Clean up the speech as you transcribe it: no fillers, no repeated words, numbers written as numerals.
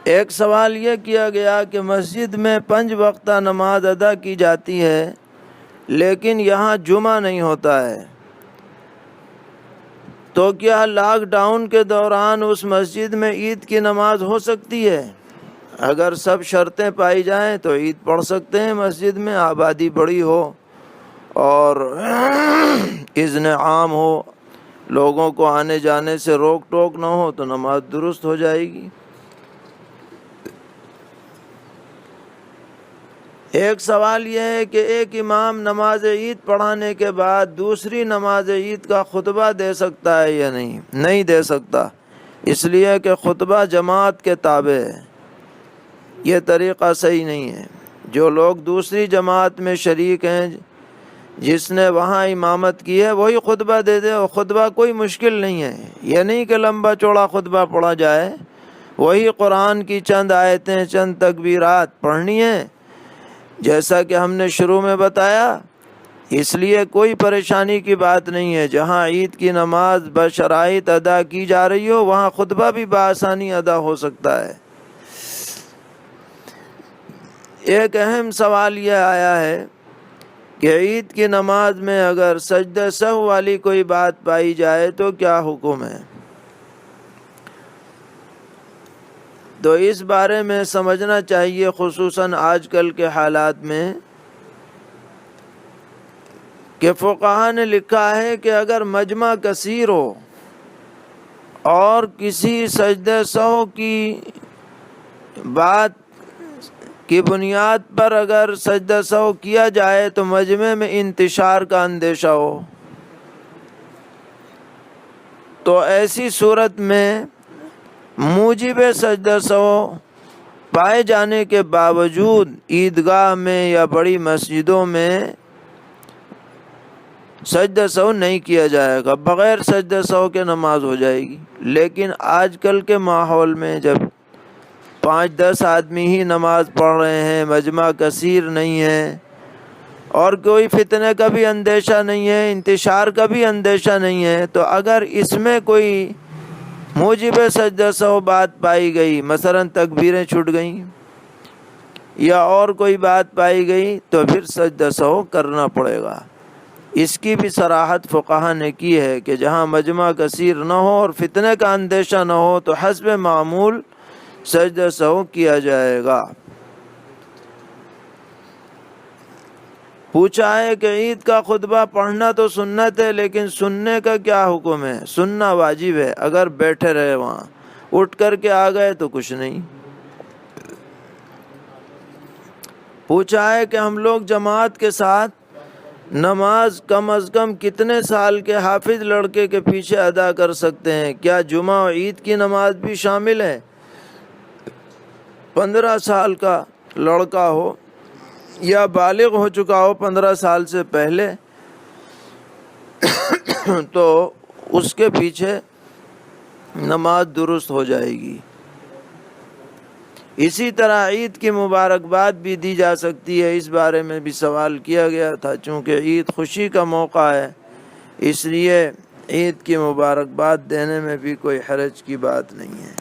ایک سوال یہ کیا گیا کہ مسجد میں 5 وقتہ نماز ادا کی جاتی ہے لیکن یہاں جمعہ نہیں ہوتا ہے، تو کیا لاک ڈاؤن کے دوران اس مسجد میں عید کی نماز ہو سکتی ہے؟ اگر سب شرطیں پائی جائیں تو عید پڑھ سکتے ہیں مسجد میں، آبادی بڑی ہو اور اذن عام ہو، لوگوں کو آنے جانے سے روک ٹوک نہ ہو تو نماز درست ہو جائے گی۔ ایک سوال یہ ہے کہ ایک امام نماز عید پڑھانے کے بعد دوسری نماز عید کا خطبہ دے سکتا ہے یا نہیں؟ نہیں دے سکتا، اس لیے کہ خطبہ جماعت کے تابع ہے، یہ طریقہ صحیح نہیں ہے۔ جو لوگ دوسری جماعت میں شریک ہیں، جس نے وہاں امامت کی ہے، وہی خطبہ دے دے، اور خطبہ کوئی مشکل نہیں ہے، یہ نہیں کہ لمبا چوڑا خطبہ پڑھا جائے، وہی قرآن کی چند آیتیں، چند تکبیرات پڑھنی ہیں جیسا کہ ہم نے شروع میں بتایا، اس لیے کوئی پریشانی کی بات نہیں ہے۔ جہاں عید کی نماز بشرائط ادا کی جا رہی ہو وہاں خطبہ بھی بآسانی ادا ہو سکتا ہے۔ ایک اہم سوال یہ آیا ہے کہ عید کی نماز میں اگر سجدہ سہو والی کوئی بات پائی جائے تو کیا حکم ہے؟ تو اس بارے میں سمجھنا چاہیے، خصوصاً آج کل کے حالات میں، کہ فقہا نے لکھا ہے کہ اگر مجمع کثیر ہو اور کسی سجدہ سہو کی بات کی بنیاد پر اگر سجدہ سہو کیا جائے تو مجمع میں انتشار کا اندیشہ ہو، تو ایسی صورت میں موجب سجدہ سہو پائے جانے کے باوجود عیدگاہ میں یا بڑی مسجدوں میں سجدہ سہو نہیں کیا جائے گا، بغیر سجدہ سہو کے نماز ہو جائے گی۔ لیکن آج کل کے ماحول میں جب 5-10 آدمی ہی نماز پڑھ رہے ہیں، مجمع کثیر نہیں ہے اور کوئی فتنے کا بھی اندیشہ نہیں ہے، انتشار کا بھی اندیشہ نہیں ہے، تو اگر اس میں کوئی موجب سجدہ سہو بات پائی گئی، مثلا تکبیریں چھوٹ گئیں یا اور کوئی بات پائی گئی، تو پھر سجدہ سہو کرنا پڑے گا۔ اس کی بھی صراحت فقہا نے کی ہے کہ جہاں مجمع کثیر نہ ہو اور فتنے کا اندیشہ نہ ہو تو حسب معمول سجدہ سہو کیا جائے گا۔ پوچھا ہے کہ عید کا خطبہ پڑھنا تو سنت ہے لیکن سننے کا کیا حکم ہے؟ سننا واجب ہے، اگر بیٹھے رہے وہاں، اٹھ کر کے آ گئے تو کچھ نہیں۔ پوچھا ہے کہ ہم لوگ جماعت کے ساتھ نماز کم از کم کتنے سال کے حافظ لڑکے کے پیچھے ادا کر سکتے ہیں؟ کیا جمعہ و عید کی نماز بھی شامل ہے؟ 15 سال کا لڑکا ہو یا بالغ ہو چکا ہو 15 سال سے پہلے تو اس کے پیچھے نماز درست ہو جائے گی۔ اسی طرح عید کی مبارکباد بھی دی جا سکتی ہے، اس بارے میں بھی سوال کیا گیا تھا۔ چونکہ عید خوشی کا موقع ہے، اس لیے عید کی مبارکباد دینے میں بھی کوئی حرج کی بات نہیں ہے۔